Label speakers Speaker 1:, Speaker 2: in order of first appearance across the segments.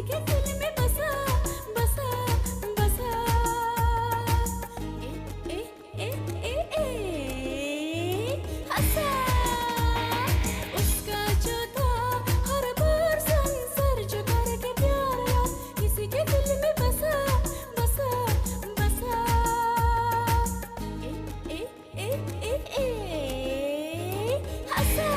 Speaker 1: के दिल में बसा बसा बसा। ए ए ए ए ए हंसा उसका जो था हर बार संसर जो करके प्यार यार किसी के दिल में बसा बसा बसा। ए ए ए ए ए हंसा।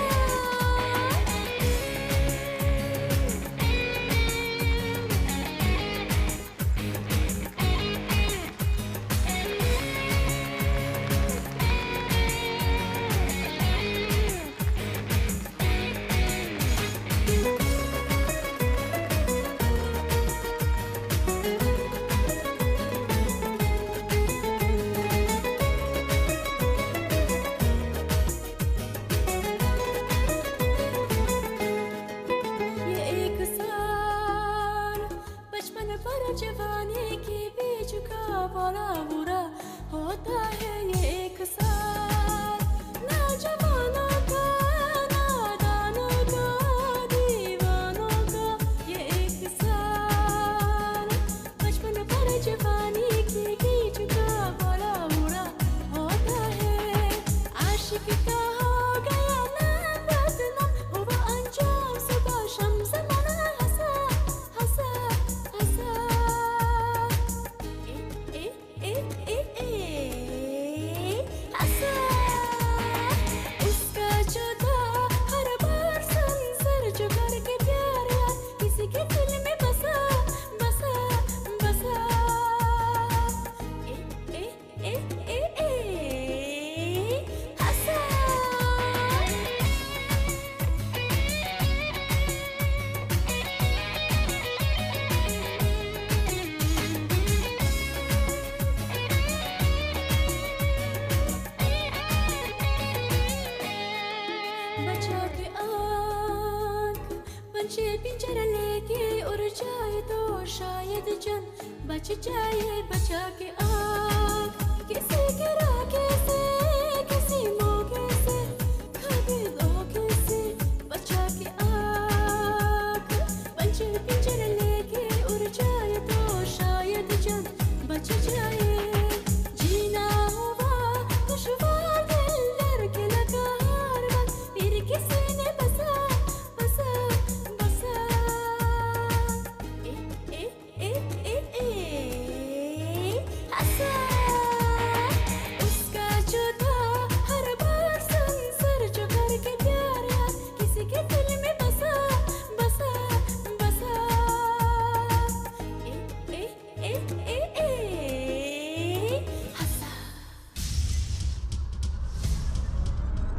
Speaker 1: पर जवानी के बीच का बड़ा बुरा होता है ये एक साल। ना जवानों का नादानों का दीवानों का ये एक साल। बचपन पर जवानी के बीच का बड़ा बुरा होता है। आशिक का हो गया नाम बदनाम हुआ अंजाम सुबह शाम ज़माना हंसा हंसा हंसा। उसका जो था हर बार संसर जो करके प्यार यार किसी के दिल में बसा बसा बसा। ए ए ए ए ए हंसा। बचा के आँख पंछी पिंजरा लेके उड़ जाए तो शायद जन बच जाए। बचा के आँख किसी के राखे से किसी मौके से कभी धोखे से। बचा के आँख पंछी पिंजरा लेके उड़ जाए तो शायद जन बच जाए।